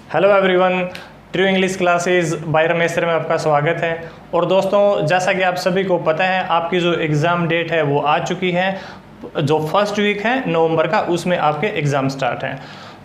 Hello everyone, true English classes bye Ramesh sir में आपका स्वागत है। और दोस्तों, जैसा कि आप सभी को पता है, आपकी जो एग्ज़ाम डेट है वो आ चुकी है। जो फर्स्ट वीक है नवंबर का, उसमें आपके एग्ज़ाम स्टार्ट हैं।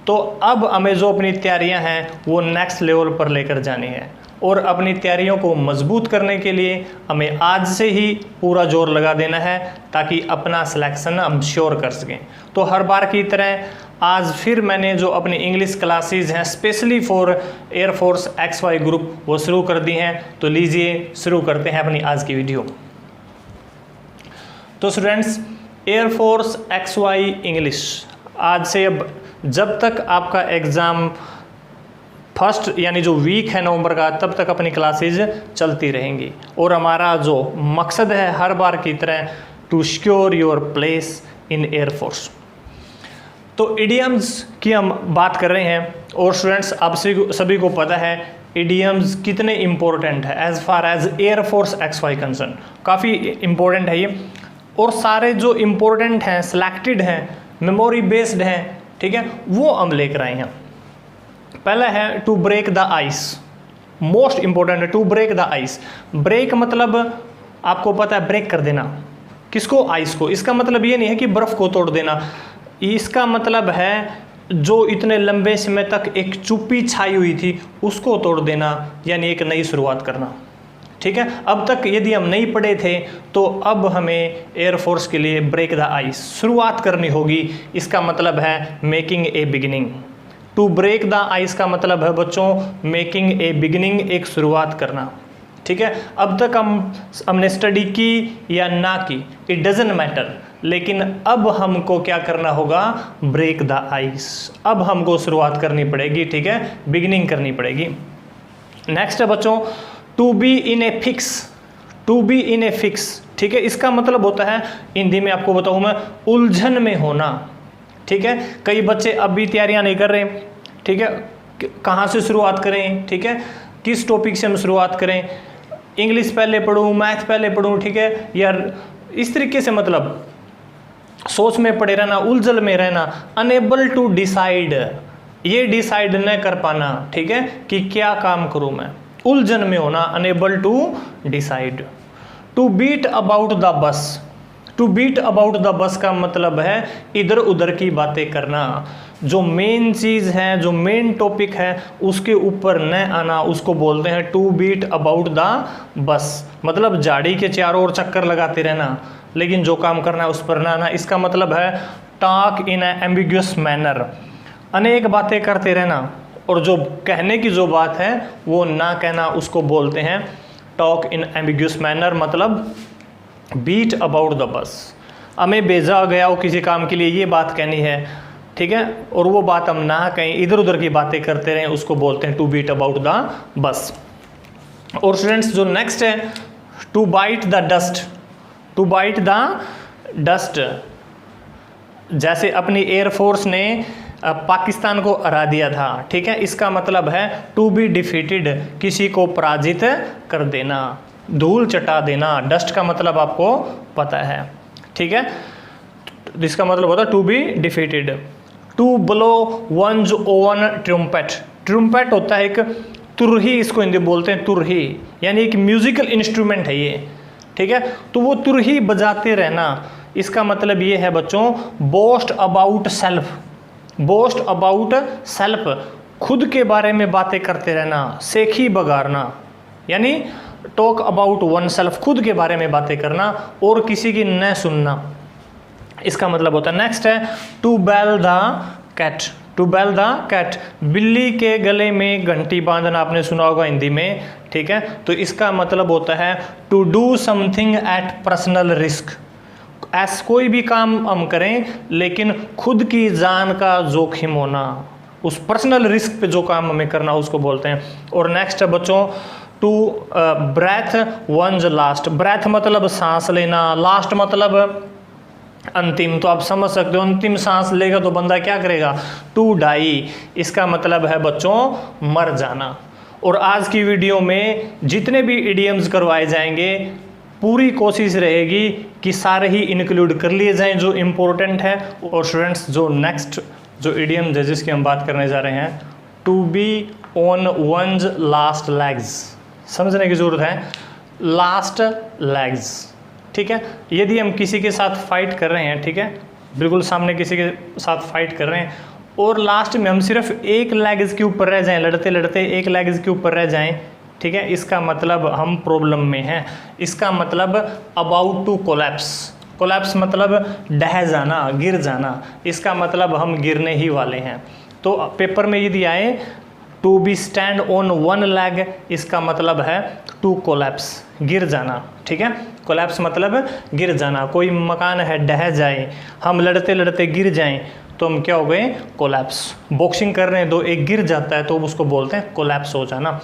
तो अब हमें जो अपनी तैयारियां हैं वो नेक्स्ट लेवल पर लेकर जानी है, और अपनी तैयारियों को मजबूत करने के लिए हमें आज से ही पूरा जोर लगा देना है, ताकि अपना सिलेक्शन हम श्योर कर सकें। तो हर बार की तरह आज फिर मैंने जो अपनी इंग्लिश क्लासेस हैं specially for air force XY group वो शुरू कर दी हैं। तो लीजिए शुरू करते हैं अपनी आज की वीडियो। तो स्टूडेंट्स, एयरफोर्स XY इंग्लिश आज से अब जब तक आपका एग्ज़ाम फर्स्ट यानी जो वीक है नवंबर का, तब तक अपनी क्लासेस चलती रहेंगी। और हमारा जो मकसद है हर बार की तरह, to secure your place in air force. तो इडियम्स की हम बात कर रहे हैं, और स्टूडेंट्स आप सभी को पता है इडियम्स कितने इम्पोर्टेंट है as far as air force XY concern. काफ़ी इम्पोर्टेंट है ये, और सारे जो इम्पोर्टेंट हैं, सिलेक्टेड हैं, मेमोरी बेस्ड हैं, ठीक है, वो हम लेकर आए हैं। पहला है to break the ice, most important है to break the ice. Break मतलब आपको पता है ब्रेक कर देना, किसको? आइस को। इसका मतलब ये नहीं है कि बर्फ़ को तोड़ देना, इसका मतलब है जो इतने लंबे समय तक एक चुप्पी छाई हुई थी उसको तोड़ देना, यानी एक नई शुरुआत करना। ठीक है, अब तक यदि हम नहीं पढ़े थे तो अब हमें एयरफोर्स के लिए ब्रेक द आइस, शुरुआत करनी होगी। इसका मतलब है making a beginning. To break the ice का मतलब है बच्चों मेकिंग ए बिगिनिंग, एक शुरुआत करना। ठीक है, अब तक हमने स्टडी की या ना की, इट डजंट मैटर, लेकिन अब हमको क्या करना होगा? Break the ice. अब हमको शुरुआत करनी पड़ेगी, ठीक है, बिगिनिंग करनी पड़ेगी। नेक्स्ट है बच्चों to be in a fix. To be in a fix, ठीक है, इसका मतलब होता है, हिंदी में आपको बताऊं मैं, उलझन में होना। ठीक है, कई बच्चे अब भी तैयारियां नहीं कर रहे, ठीक है, कहाँ से शुरुआत करें, ठीक है, किस टॉपिक से हम शुरुआत करें, इंग्लिश पहले पढ़ूं, मैथ पहले पढ़ूं, ठीक है, यार इस तरीके से मतलब सोच में पड़े रहना, उलझन में रहना, अनेबल टू डिसाइड, ये डिसाइड न कर पाना, ठीक है, कि क्या काम करूं मैं, उलझन में होना, unable to decide. To beat about the bush. To beat about the bush का मतलब है इधर उधर की बातें करना, जो मेन चीज़ है, जो मेन टॉपिक है उसके ऊपर न आना, उसको बोलते हैं टू बीट अबाउट द बस। मतलब झाड़ी के चारों ओर चक्कर लगाते रहना, लेकिन जो काम करना है उस पर ना आना। इसका मतलब है टॉक इन एम्बिगुअस मैनर, अनेक बातें करते रहना, और जो कहने की जो बात है वो ना कहना, उसको बोलते हैं टॉक इन एम्बिगुअस मैनर, मतलब बीट अबाउट द बस। हमें भेजा गया हो किसी काम के लिए, ये बात कहनी है, ठीक है, और वो बात हम ना कहीं इधर उधर की बातें करते रहें, उसको बोलते हैं टू बीट अबाउट द बस। और स्टूडेंट्स जो नेक्स्ट है to bite the dust. To bite the dust, जैसे अपनी एयरफोर्स ने पाकिस्तान को हरा दिया था, ठीक है, इसका मतलब है टू बी डिफीटेड, किसी को पराजित कर देना, धूल चटा देना। डस्ट का मतलब आपको पता है, ठीक है, इसका मतलब होता है to be defeated. To blow one's own trumpet. Trumpet होता है एक तुरही, इसको हिंदी बोलते हैं तुरही, यानी एक म्यूजिकल इंस्ट्रूमेंट है ये, ठीक है, तो वो तुरही बजाते रहना। इसका मतलब ये है बच्चों boast about self. Boast about self, खुद के बारे में बातें करते रहना, सेखी बगारना, यानी टॉक अबाउट वन सेल्फ, खुद के बारे में बातें करना और किसी की न सुनना, इसका मतलब होता है। नेक्स्ट है to bell the cat. To bell the cat, बिल्ली के गले में घंटी बांधना, आपने सुना होगा हिंदी में, ठीक है, तो इसका मतलब होता है to do something at personal risk. ऐसा कोई भी काम हम करें लेकिन खुद की जान का जोखिम होना, उस पर्सनल रिस्क पे जो काम हमें करना उसको बोलते हैं। और नेक्स्ट है बच्चों to breathe one's last. Breath मतलब सांस लेना, लास्ट मतलब अंतिम, तो आप समझ सकते हो अंतिम सांस लेगा तो बंदा क्या करेगा? टू डाई, इसका मतलब है बच्चों मर जाना। और आज की वीडियो में जितने भी इडियम्स करवाए जाएंगे पूरी कोशिश रहेगी कि सारे ही इंक्लूड कर लिए जाएं जो इम्पोर्टेंट है। और स्टूडेंट्स जो नेक्स्ट जो इडियम्स है जिसकी हम बात करने जा रहे हैं to be on one's last legs, समझने की ज़रूरत है, लास्ट लेग्स, ठीक है। यदि हम किसी के साथ फाइट कर रहे हैं, ठीक है, बिल्कुल सामने किसी के साथ फाइट कर रहे हैं और लास्ट में हम सिर्फ एक लेग्स के ऊपर रह जाएं, लड़ते लड़ते एक लेग्स के ऊपर रह जाएं, ठीक है, इसका मतलब हम प्रॉब्लम में हैं। इसका मतलब अबाउट टू कोलैप्स, कोलैप्स मतलब ढह जाना, गिर जाना, इसका मतलब हम गिरने ही वाले हैं। तो पेपर में यदि आए to be stand on one leg, इसका मतलब है टू कोलैप्स, गिर जाना, ठीक है। कोलैप्स मतलब गिर जाना, कोई मकान है ढह जाए, हम लड़ते लड़ते गिर जाएं तो हम क्या हो गए, कोलैप्स। बॉक्सिंग कर रहे हैं, दो एक गिर जाता है तो उसको बोलते हैं कोलैप्स हो जाना।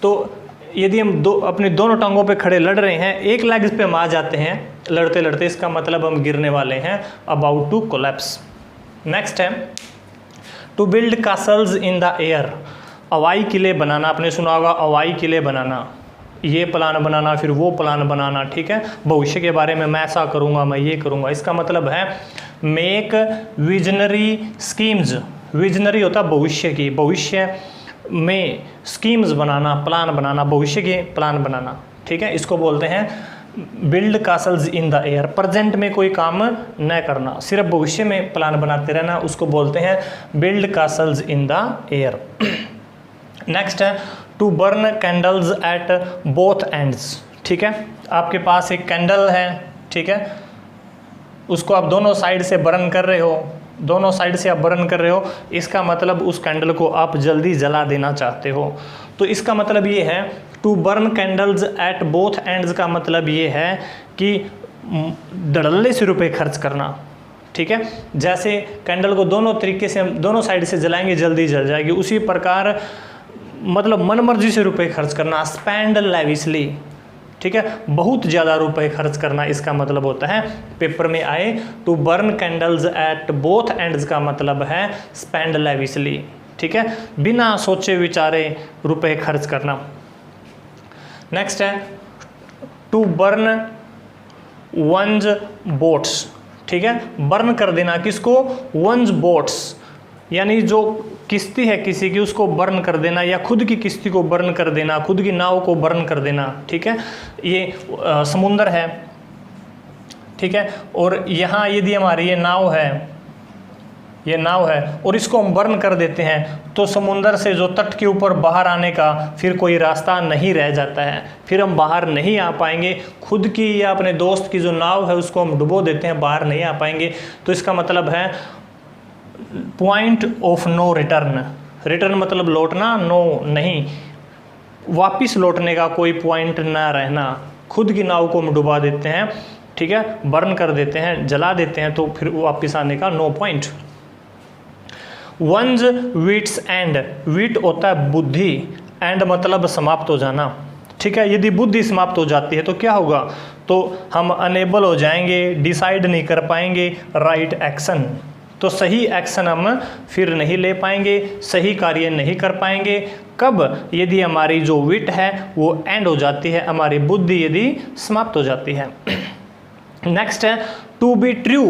तो यदि हम अपनी दोनों टांगों पे खड़े लड़ रहे हैं, एक लेग पे हम आ जाते हैं लड़ते लड़ते, इसका मतलब हम गिरने वाले हैं, अबाउट टू कोलैप्स। नेक्स्ट है to build castles in the air, हवाई किले बनाना, आपने सुना होगा हवाई किले बनाना, ये प्लान बनाना फिर वो प्लान बनाना, ठीक है, भविष्य के बारे में मैं ऐसा करूँगा, मैं ये करूँगा, इसका मतलब है मेक विजनरी स्कीम्स। विजनरी होता है भविष्य की, भविष्य में स्कीम्स बनाना, प्लान बनाना, भविष्य के प्लान बनाना, ठीक है, इसको बोलते हैं build castles in the air. Present में कोई काम न करना, सिर्फ भविष्य में प्लान बनाते रहना, उसको बोलते हैं build castles in the air. Next है to burn candles at both ends, ठीक है, आपके पास एक कैंडल है, ठीक है, उसको आप दोनों साइड से बर्न कर रहे हो, दोनों साइड से आप बर्न कर रहे हो, इसका मतलब उस कैंडल को आप जल्दी जला देना चाहते हो। तो इसका मतलब ये है to burn candles at both ends का मतलब ये है कि धड़ल्ले से रुपए खर्च करना, ठीक है, जैसे कैंडल को दोनों तरीके से हम दोनों साइड से जलाएंगे जल्दी जल जाएगी, उसी प्रकार मतलब मनमर्जी से रुपए खर्च करना, स्पेंड लेविशली, ठीक है, बहुत ज़्यादा रुपए खर्च करना, इसका मतलब होता है। पेपर में आए to burn candles at both ends का मतलब है स्पेंड लेविशली, ठीक है, बिना सोचे विचारे रुपए खर्च करना। नेक्स्ट है टू बर्न वंस बोट्स, ठीक है, बर्न कर देना किसको, वंस बोट्स, यानी जो किश्ती है किसी की उसको बर्न कर देना, या खुद की किश्ती को बर्न कर देना, खुद की नाव को बर्न कर देना, ठीक है, ये समुंदर है, ठीक है, और यहाँ यदि हमारी ये नाव है, ये नाव है और इसको हम बर्न कर देते हैं तो समुंदर से जो तट के ऊपर बाहर आने का फिर कोई रास्ता नहीं रह जाता है, फिर हम बाहर नहीं आ पाएंगे। खुद की या अपने दोस्त की जो नाव है उसको हम डुबो देते हैं, बाहर नहीं आ पाएंगे, तो इसका मतलब है point of no return. Return मतलब लौटना, नो नहीं, वापिस लौटने का कोई पॉइंट ना रहना। खुद की नाव को हम डुबा देते हैं, ठीक है, बर्न कर देते हैं, जला देते हैं, तो फिर वापिस आने का no point. One's wit's end, wit होता है बुद्धि, एंड मतलब समाप्त हो जाना, ठीक है, यदि बुद्धि समाप्त हो जाती है तो क्या होगा, तो हम अनेबल हो जाएंगे, डिसाइड नहीं कर पाएंगे राइट एक्शन, तो सही एक्शन हम फिर नहीं ले पाएंगे, सही कार्य नहीं कर पाएंगे। कब, यदि हमारी जो विट है वो एंड हो जाती है, हमारी बुद्धि यदि समाप्त हो जाती है। नेक्स्ट है to be true,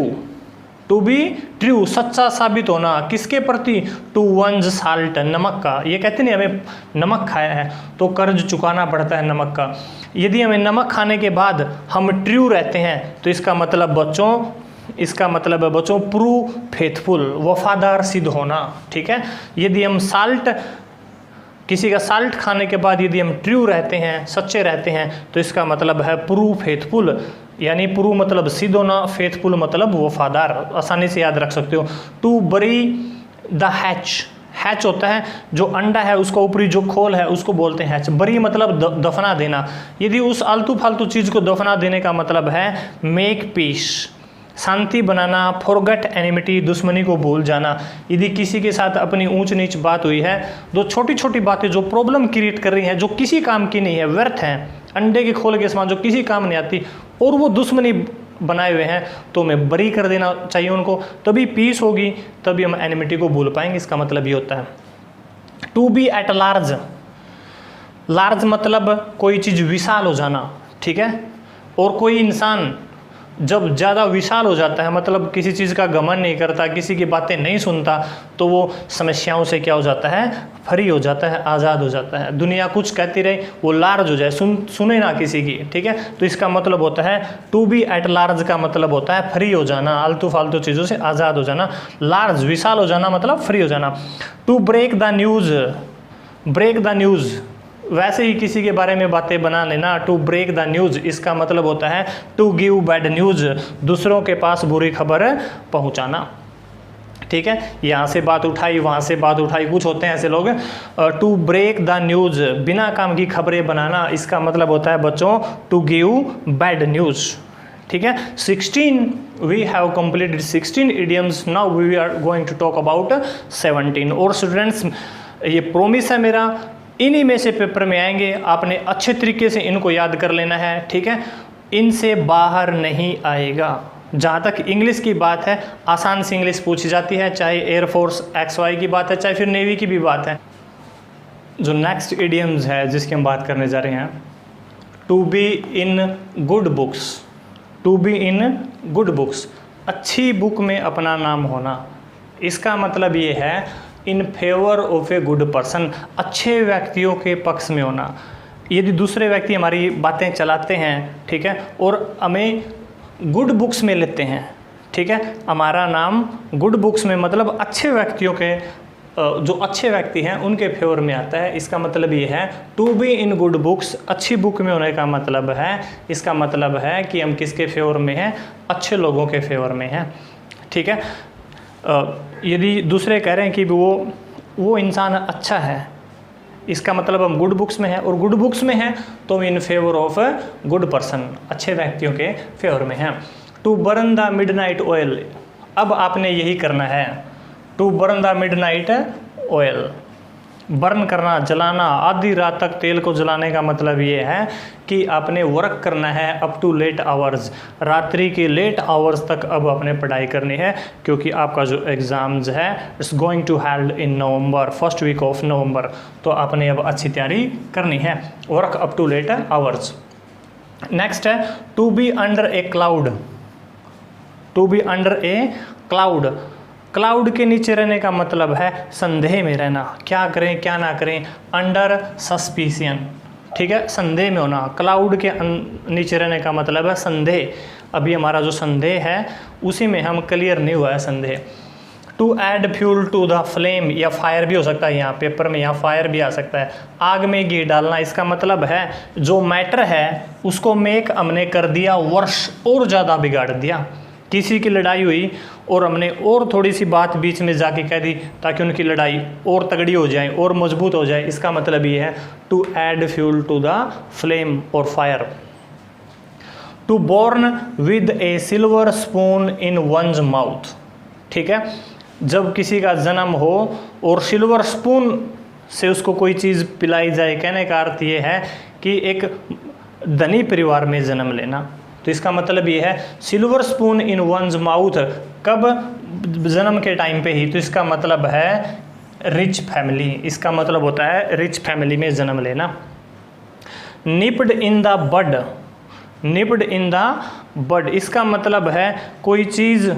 to be true सच्चा साबित होना, किसके प्रति, टू वंस साल्ट, नमक का। ये कहते नहीं हमें नमक खाया है तो कर्ज चुकाना पड़ता है नमक का, यदि हमें नमक खाने के बाद हम ट्रू रहते हैं तो इसका मतलब बच्चों, इसका मतलब है बच्चों प्रूव फेथफुल, वफादार सिद्ध होना, ठीक है। यदि हम साल्ट, किसी का साल्ट खाने के बाद यदि हम ट्रू रहते हैं, सच्चे रहते हैं, तो इसका मतलब है प्रूव फेथफुल, यानी प्रूव मतलब सिद्ध होना, फेथफुल मतलब वफादार, आसानी से याद रख सकते हो। To bury the hatch, hatch होता है जो अंडा है उसका ऊपरी जो खोल है उसको बोलते हैं हैच। बरी मतलब दफना देना, यदि उस आलतू फालतू चीज़ को दफना देने का मतलब है मेक पीस, शांति बनाना, फॉरगेट एनिमिटी, दुश्मनी को भूल जाना। यदि किसी के साथ अपनी ऊंच नीच बात हुई है, दो छोटी छोटी बातें जो प्रॉब्लम क्रिएट कर रही हैं, जो किसी काम की नहीं है, व्यर्थ हैं, अंडे के खोल के समान जो किसी काम नहीं आती, और वो दुश्मनी बनाए हुए हैं, तो हमें बरी कर देना चाहिए उनको, तभी पीस होगी, तभी हम एनिमिटी को भूल पाएंगे। इसका मतलब ये होता है। To be at large, large मतलब कोई चीज़ विशाल हो जाना, ठीक है, और कोई इंसान जब ज़्यादा विशाल हो जाता है, मतलब किसी चीज़ का गमन नहीं करता, किसी की बातें नहीं सुनता, तो वो समस्याओं से क्या हो जाता है, फ्री हो जाता है, आज़ाद हो जाता है। दुनिया कुछ कहती रहे, वो लार्ज हो जाए, सुने ना किसी की, ठीक है। तो इसका मतलब होता है टू बी एट लार्ज का मतलब होता है फ्री हो जाना, आलतू फालतू चीज़ों से आज़ाद हो जाना। लार्ज विशाल हो जाना मतलब फ्री हो जाना। To break the news, break the news वैसे ही किसी के बारे में बातें बना लेना। टू ब्रेक द न्यूज़ इसका मतलब होता है टू गिव बैड न्यूज़, दूसरों के पास बुरी खबर पहुंचाना, ठीक है। यहाँ से बात उठाई, वहाँ से बात उठाई, कुछ होते हैं ऐसे लोग। टू ब्रेक द न्यूज़ बिना काम की खबरें बनाना, इसका मतलब होता है बच्चों टू गिव बैड न्यूज़, ठीक है। 16 we have completed 16 idioms, now we are going to talk about 17। और स्टूडेंट्स ये प्रॉमिस है मेरा, इन्हीं में से पेपर में आएंगे, आपने अच्छे तरीके से इनको याद कर लेना है, ठीक है। इनसे बाहर नहीं आएगा। जहाँ तक इंग्लिश की बात है, आसान सी इंग्लिश पूछी जाती है, चाहे एयरफोर्स XY की बात है, चाहे फिर नेवी की भी बात है। जो नेक्स्ट इडियम्स है जिसकी हम बात करने जा रहे हैं, to be in good books, to be in good books, अच्छी बुक में अपना नाम होना। इसका मतलब ये है in favour of a good person, अच्छे व्यक्तियों के पक्ष में होना। यदि दूसरे व्यक्ति हमारी बातें चलाते हैं, ठीक है, और हमें गुड बुक्स में लेते हैं, ठीक है, हमारा नाम गुड बुक्स में मतलब अच्छे व्यक्तियों के, जो अच्छे व्यक्ति हैं उनके फेवर में आता है। इसका मतलब ये है to be in good books, अच्छी बुक में होने का मतलब है, इसका मतलब है कि हम किसके फेवर में हैं, अच्छे लोगों के फेवर में हैं, ठीक है। यदि दूसरे कह रहे हैं कि वो इंसान अच्छा है, इसका मतलब हम गुड बुक्स में हैं, और गुड बुक्स में हैं तो in favour of good person, अच्छे व्यक्तियों के फेवर में हैं। To burn the midnight oil, अब आपने यही करना है, to burn the midnight oil, burn करना, जलाना, आधी रात तक तेल को जलाने का मतलब ये है कि आपने वर्क करना है अप टू लेट आवर्स, रात्रि के लेट आवर्स तक अब आपने पढ़ाई करनी है, क्योंकि आपका जो एग्ज़ाम्स है it's going to held in November, first week of November, तो आपने अब अच्छी तैयारी करनी है, work up to late hours. Next है to be under a cloud, to be under a cloud, cloud के नीचे रहने का मतलब है संदेह में रहना, क्या करें क्या ना करें, अंडर सस्पिशन, ठीक है, संदेह में होना। क्लाउड के नीचे रहने का मतलब है संदेह, अभी हमारा जो संदेह है उसी में हम क्लियर नहीं हुआ है संदेह। To add fuel to the flame, या फायर भी हो सकता है, यहाँ पेपर में यहाँ फायर भी आ सकता है, आग में घी डालना, इसका मतलब है जो मैटर है उसको मेक हमने कर दिया वर्ष, और ज़्यादा बिगाड़ दिया। किसी की लड़ाई हुई और हमने और थोड़ी सी बात बीच में जाके कह दी ताकि उनकी लड़ाई और तगड़ी हो जाए और मजबूत हो जाए, इसका मतलब ये है to add fuel to the flame और fire. To born with a silver spoon in one's mouth, ठीक है, जब किसी का जन्म हो और सिल्वर स्पून से उसको कोई चीज़ पिलाई जाए, कहने का अर्थ ये है कि एक धनी परिवार में जन्म लेना। तो इसका मतलब ये है silver spoon in one's mouth, कब, जन्म के टाइम पे ही, तो इसका मतलब है रिच फैमिली, इसका मतलब होता है रिच फैमिली में जन्म लेना। Nipped in the bud, nipped in the bud, इसका मतलब है कोई चीज़,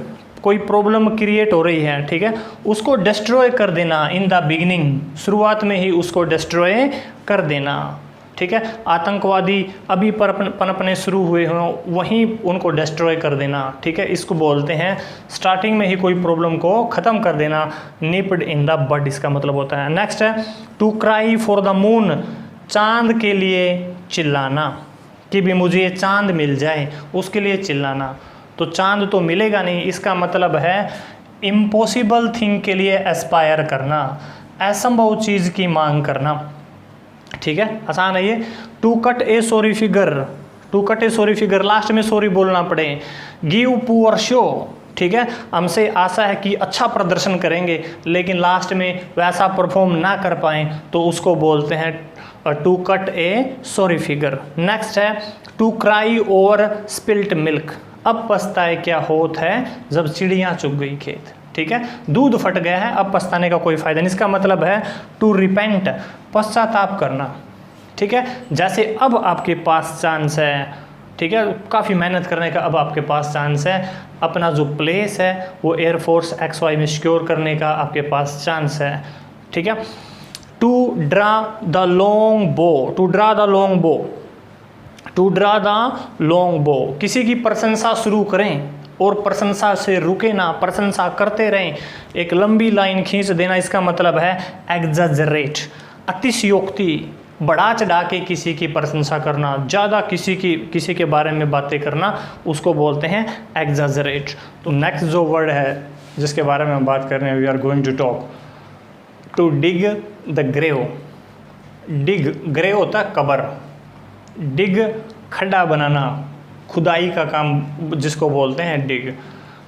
कोई प्रॉब्लम क्रिएट हो रही है, ठीक है, उसको डिस्ट्रॉय कर देना, इन द बिगिनिंग, शुरुआत में ही उसको डिस्ट्रॉय कर देना, ठीक है। आतंकवादी अभी पनपने शुरू हुए हों वहीं उनको डिस्ट्रॉय कर देना, ठीक है, इसको बोलते हैं स्टार्टिंग में ही कोई प्रॉब्लम को ख़त्म कर देना, निप्ड इन द बड इसका मतलब होता है। नेक्स्ट है to cry for the moon, चांद के लिए चिल्लाना, कि भी मुझे ये चांद मिल जाए उसके लिए चिल्लाना। तो चांद तो मिलेगा नहीं, इसका मतलब है इम्पॉसिबल थिंग के लिए एस्पायर करना, असंभव चीज़ की मांग करना, ठीक है, आसान है ये। To cut a sorry figure, to cut a sorry figure, लास्ट में सॉरी बोलना पड़े। गिव पुअर शो, ठीक है, हमसे आशा है कि अच्छा प्रदर्शन करेंगे लेकिन लास्ट में वैसा परफॉर्म ना कर पाएँ तो उसको बोलते हैं to cut a sorry figure. Next है to cry over spilt milk, अब पछताए क्या होत है जब चिड़ियाँ चुग गई खेत, ठीक है, दूध फट गया है अब पछताने का कोई फ़ायदा नहीं, इसका मतलब है टू रिपेंट, पश्चाताप करना, ठीक है। जैसे अब आपके पास चांस है ठीक है, काफ़ी मेहनत करने का अब आपके पास चांस है, अपना जो प्लेस है वो एयरफोर्स XY में सिक्योर करने का आपके पास चांस है। ठीक है, टू ड्रा द लॉन्ग बो, टू ड्रा द लॉन्ग बो, टू ड्रा द लॉन्ग बो, किसी की प्रशंसा शुरू करें और प्रशंसा से रुके ना, प्रशंसा करते रहें, एक लंबी लाइन खींच देना, इसका मतलब है एग्जैजरेट, अतिशयोक्ति, बढ़ा चढ़ा के किसी की प्रशंसा करना, ज़्यादा किसी के बारे में बातें करना, उसको बोलते हैं एग्जैजरेट। तो नेक्स्ट जो वर्ड है जिसके बारे में हम बात कर रहे हैं, we are going to talk to dig the grave. Dig, grave होता है कबर, डिग खड्डा बनाना, खुदाई का काम जिसको बोलते हैं डिग।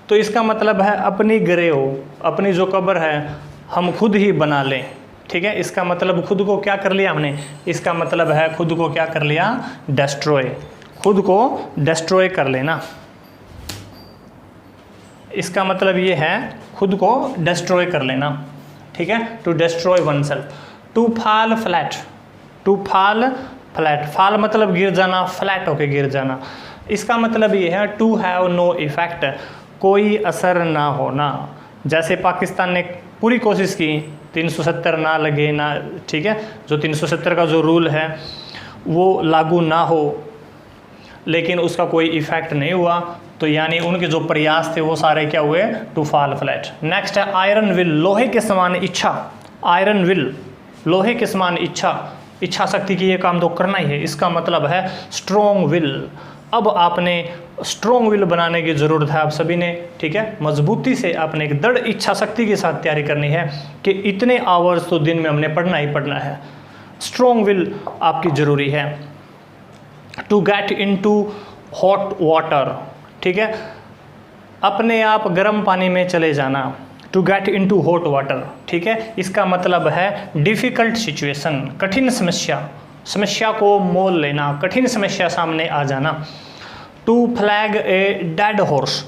तो इसका मतलब है अपनी ग्रेव, अपनी जो कब्र है हम खुद ही बना लें। ठीक है, इसका मतलब खुद को क्या कर लिया हमने, इसका मतलब है खुद को क्या कर लिया, डिस्ट्रॉय, खुद को डिस्ट्रॉय कर लेना। इसका मतलब ये है खुद को डिस्ट्रॉय कर लेना। ठीक है, to destroy oneself. To fall flat, to fall flat, fall मतलब गिर जाना, फ्लैट होके गिर जाना। इसका मतलब ये है टू हैव नो इफेक्ट, कोई असर ना होना। जैसे पाकिस्तान ने पूरी कोशिश की 370 ना लगे ना, ठीक है, जो 370 का जो रूल है वो लागू ना हो, लेकिन उसका कोई इफेक्ट नहीं हुआ, तो यानी उनके जो प्रयास थे वो सारे क्या हुए, टू फॉल फ्लैट। नेक्स्ट है आयरन विल, लोहे के समान इच्छा। आयरन विल, लोहे के समान इच्छा, इच्छा शक्ति की ये काम तो करना ही है, इसका मतलब है स्ट्रॉन्ग विल। अब आपने स्ट्रॉन्ग विल बनाने की ज़रूरत है आप सभी ने। ठीक है, मजबूती से आपने एक दृढ़ इच्छा शक्ति के साथ तैयारी करनी है कि इतने आवर्स तो दिन में हमने पढ़ना ही पढ़ना है। स्ट्रॉन्ग विल आपकी ज़रूरी है। To get into hot water, ठीक है, अपने आप गर्म पानी में चले जाना। To get into hot water, ठीक है, इसका मतलब है डिफ़िकल्ट सिचुएशन, कठिन समस्या, समस्या को मोल लेना, कठिन समस्या सामने आ जाना। To flag a dead horse,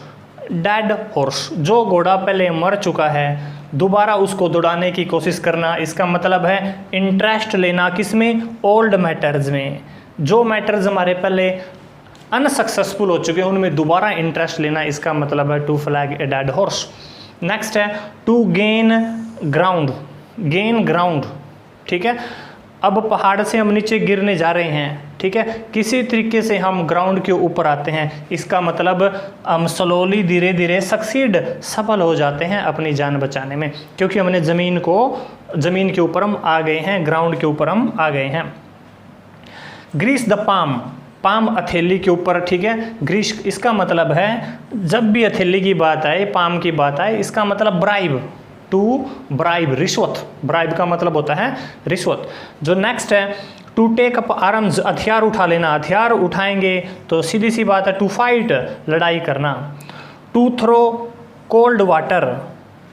dead horse, जो घोड़ा पहले मर चुका है दोबारा उसको दौड़ाने की कोशिश करना, इसका मतलब है इंटरेस्ट लेना किसमें, ओल्ड मैटर्स में। जो मैटर्स हमारे पहले अनसक्सेसफुल हो चुके हैं उनमें दोबारा इंटरेस्ट लेना, इसका मतलब है to flag a dead horse. Next है to gain ground, gain ground, ठीक है, अब पहाड़ से हम नीचे गिरने जा रहे हैं, ठीक है, किसी तरीके से हम ग्राउंड के ऊपर आते हैं, इसका मतलब हम स्लोली धीरे धीरे सक्सीड, सफल हो जाते हैं अपनी जान बचाने में, क्योंकि हमने ज़मीन के ऊपर हम आ गए हैं, ग्राउंड के ऊपर हम आ गए हैं। ग्रीस द पाम, पाम हथेली के ऊपर, ठीक है, ग्रीस, इसका मतलब है जब भी हथेली की बात आए, पाम की बात आए, इसका मतलब ब्राइब, टू ब्राइब, रिश्वत, ब्राइब का मतलब होता है रिश्वत। जो नेक्स्ट है टू टेक अप आर्म्स, हथियार उठा लेना, हथियार उठाएंगे तो सीधी सी बात है टू फाइट, लड़ाई करना। टू थ्रो कोल्ड वाटर,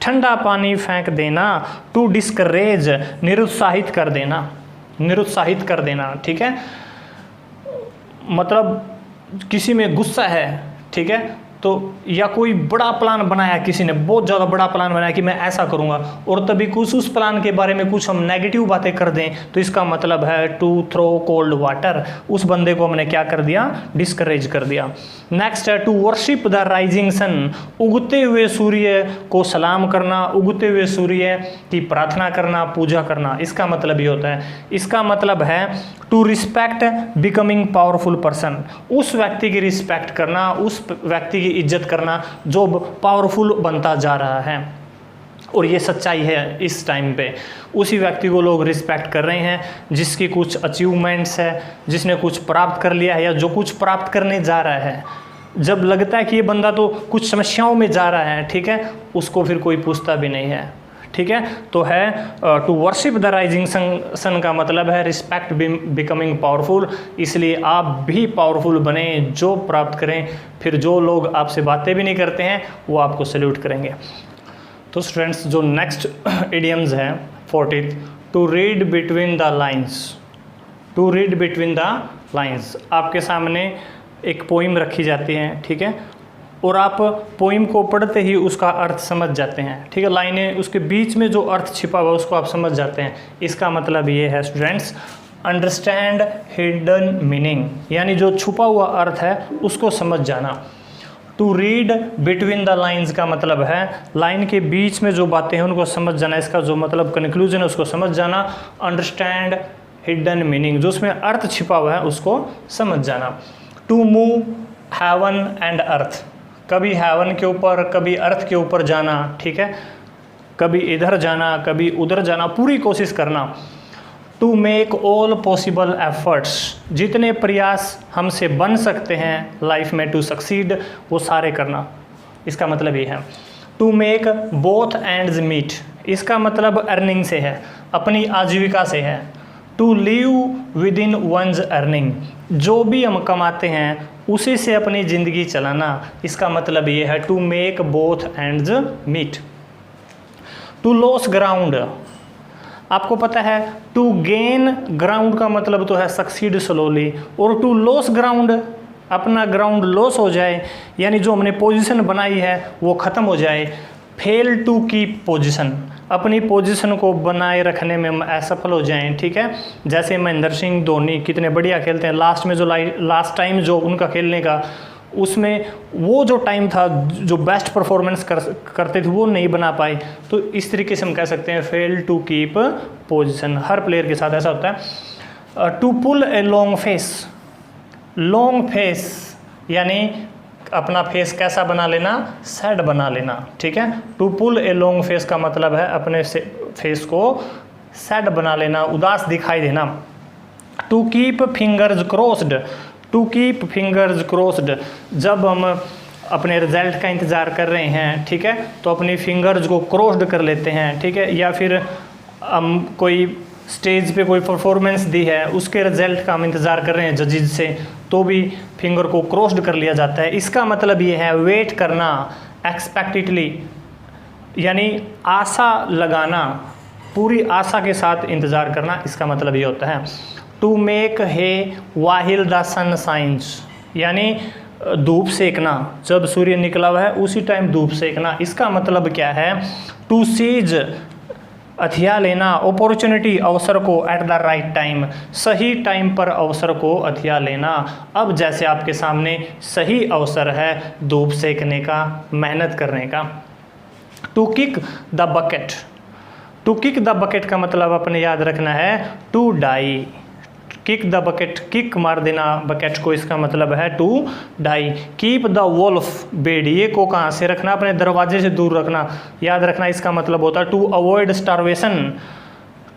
ठंडा पानी फेंक देना। टू डिस्करेज, निरुत्साहित कर देना, निरुत्साहित कर देना, ठीक है, मतलब किसी में गुस्सा है, ठीक है, तो या कोई बड़ा प्लान बनाया, किसी ने बहुत ज़्यादा बड़ा प्लान बनाया कि मैं ऐसा करूँगा, और तभी कुछ उस प्लान के बारे में कुछ हम नेगेटिव बातें कर दें, तो इसका मतलब है टू थ्रो कोल्ड वाटर, उस बंदे को हमने क्या कर दिया, डिस्करेज कर दिया। नेक्स्ट है to worship the rising sun, उगते हुए सूर्य को सलाम करना, उगते हुए सूर्य की प्रार्थना करना, पूजा करना, इसका मतलब ये होता है। इसका मतलब है to respect becoming powerful person, उस व्यक्ति की रिस्पेक्ट करना, उस व्यक्ति की इज्जत करना जो पावरफुल बनता जा रहा है, और ये सच्चाई है इस टाइम पे, उसी व्यक्ति को लोग रिस्पेक्ट कर रहे हैं जिसकी कुछ अचीवमेंट्स है, जिसने कुछ प्राप्त कर लिया है या जो कुछ प्राप्त करने जा रहा है। जब लगता है कि ये बंदा तो कुछ समस्याओं में जा रहा है, ठीक है, उसको फिर कोई पूछता भी नहीं है, ठीक है। तो है to worship the rising sun का मतलब है रिस्पेक्ट बिकमिंग पावरफुल, इसलिए आप भी पावरफुल बने, जो प्राप्त करें, फिर जो लोग आपसे बातें भी नहीं करते हैं वो आपको सैल्यूट करेंगे। तो स्टूडेंट्स जो नेक्स्ट इडियम्स हैं 40th, to read between the lines, to read between the lines, आपके सामने एक पोइम रखी जाती है, ठीक है, और आप पोइम को पढ़ते ही उसका अर्थ समझ जाते हैं, ठीक है, लाइनें उसके बीच में जो अर्थ छिपा हुआ उसको आप समझ जाते हैं। इसका मतलब ये है स्टूडेंट्स अंडरस्टैंड हिडन मीनिंग, यानी जो छुपा हुआ अर्थ है उसको समझ जाना। To read between the lines का मतलब है लाइन के बीच में जो बातें हैं उनको समझ जाना, इसका जो मतलब कंक्लूजन है उसको समझ जाना। अंडरस्टैंड हिडन मीनिंग, जो उसमें अर्थ छिपा हुआ है उसको समझ जाना। To move heaven and earth, कभी हेवन के ऊपर कभी अर्थ के ऊपर जाना, ठीक है, कभी इधर जाना कभी उधर जाना, पूरी कोशिश करना। To make all possible efforts, जितने प्रयास हमसे बन सकते हैं लाइफ में टू सक्सीड वो सारे करना, इसका मतलब ये है। To make both ends meet, इसका मतलब अर्निंग से है, अपनी आजीविका से है। To live within one's earning, जो भी हम कमाते हैं उसी से अपनी ज़िंदगी चलाना, इसका मतलब ये है to make both ends meet. To lose ground, आपको पता है टू गेन ग्राउंड का मतलब तो है सक्सीड स्लोली, और टू लॉस ग्राउंड अपना ग्राउंड लॉस हो जाए, यानी जो हमने पोजीशन बनाई है वो ख़त्म हो जाए। फेल टू कीप पोजीशन, अपनी पोजीशन को बनाए रखने में हम असफल हो जाएं, ठीक है। जैसे महेंद्र सिंह धोनी कितने बढ़िया खेलते हैं, लास्ट में जो लास्ट टाइम जो उनका खेलने का, उसमें वो जो टाइम था जो बेस्ट परफॉर्मेंस करते थे वो नहीं बना पाए, तो इस तरीके से हम कह सकते हैं फेल टू कीप पोजीशन। हर प्लेयर के साथ ऐसा होता है। To pull a long face, long face यानी अपना फेस कैसा बना लेना, सैड बना लेना, ठीक है। To pull a long face का मतलब है अपने फेस को सैड बना लेना, उदास दिखाई देना। To keep fingers crossed, to keep fingers crossed, जब हम अपने रिजल्ट का इंतज़ार कर रहे हैं, ठीक है, तो अपनी फिंगर्स को क्रॉस्ड कर लेते हैं, ठीक है। या फिर हम कोई स्टेज पे कोई परफॉर्मेंस दी है उसके रिजल्ट का हम इंतज़ार कर रहे हैं जजेस से, तो भी फिंगर को क्रॉस्ड कर लिया जाता है। इसका मतलब ये है वेट करना, एक्सपेक्टेडली, यानी आशा लगाना, पूरी आशा के साथ इंतज़ार करना, इसका मतलब ये होता है। To make hay while the sun shines, यानी धूप सेकना, जब सूर्य निकला हुआ है उसी टाइम धूप सेकना, इसका मतलब क्या है। टू सीज, हथिया लेना, अपॉर्चुनिटी, अवसर को, एट द राइट टाइम, सही टाइम पर अवसर को हथिया लेना। अब जैसे आपके सामने सही अवसर है धूप सेकने का, मेहनत करने का। To kick the bucket, to kick the bucket का मतलब अपने याद रखना है to die, kick the bucket, किक मार देना बकेट को, इसका मतलब है to die. Keep the wolf, भेड़िए को कहाँ से रखना, अपने दरवाजे से दूर रखना, याद रखना, इसका मतलब होता है to avoid starvation,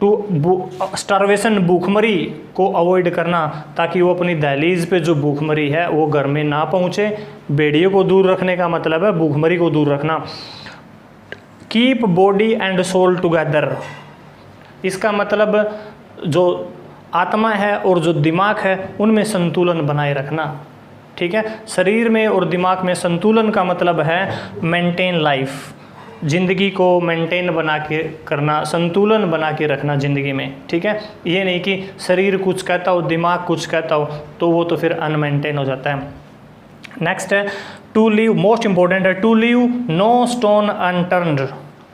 to starvation, भूखमरी को अवॉइड करना, ताकि वो अपनी दहलीज पे जो भूखमरी है वो घर में ना पहुँचे। भेड़िए को दूर रखने का मतलब है भूखमरी को दूर रखना। Keep body and soul together, इसका मतलब जो आत्मा है और जो दिमाग है उनमें संतुलन बनाए रखना, ठीक है। शरीर में और दिमाग में संतुलन का मतलब है मेंटेन लाइफ, ज़िंदगी को मेंटेन बना के करना, संतुलन बना के रखना ज़िंदगी में, ठीक है। ये नहीं कि शरीर कुछ कहता हो दिमाग कुछ कहता हो, तो वो तो फिर अनमेंटेन हो जाता है। नेक्स्ट है टू लीव, मोस्ट इंपॉर्टेंट है, to leave no stone unturned,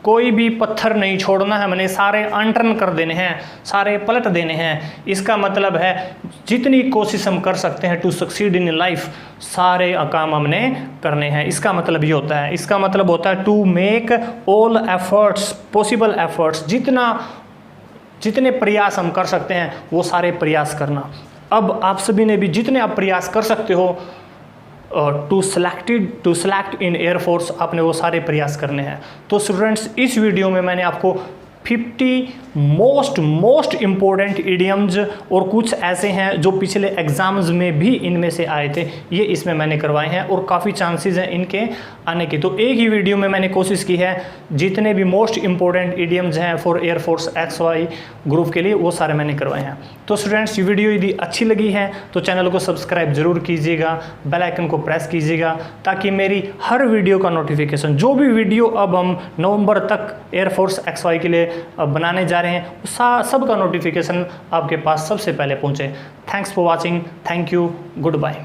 कोई भी पत्थर नहीं छोड़ना है, मैंने सारे अनटर्न कर देने हैं, सारे पलट देने हैं। इसका मतलब है जितनी कोशिश हम कर सकते हैं टू सक्सीड इन लाइफ, सारे काम हमने करने हैं, इसका मतलब ये होता है। इसका मतलब होता है to make all efforts possible efforts, जितने प्रयास हम कर सकते हैं वो सारे प्रयास करना। अब आप सभी ने भी जितने आप प्रयास कर सकते हो टू सेलेक्ट इन एयरफोर्स, आपने वो सारे प्रयास करने हैं। तो स्टूडेंट्स, इस वीडियो में मैंने आपको 50 मोस्ट इम्पोर्टेंट इडियम्स और कुछ ऐसे हैं जो पिछले एग्जाम्स में भी इनमें से आए थे, ये इसमें मैंने करवाए हैं और काफ़ी चांसेस हैं इनके आने की। तो एक ही वीडियो में मैंने कोशिश की है जितने भी मोस्ट इम्पोर्टेंट इडियम्स हैं फॉर एयरफोर्स XY ग्रुप के लिए वो सारे मैंने करवाए हैं। तो स्टूडेंट्स, ये वीडियो यदि अच्छी लगी है तो चैनल को सब्सक्राइब जरूर कीजिएगा, बेल आइकन को प्रेस कीजिएगा, ताकि मेरी हर वीडियो का नोटिफिकेशन, जो भी वीडियो अब हम नवंबर तक एयरफोर्स XY के लिए बनाने जा रहे हैं, सब का नोटिफिकेशन आपके पास सबसे पहले पहुंचे। Thanks for watching, thank you, good bye.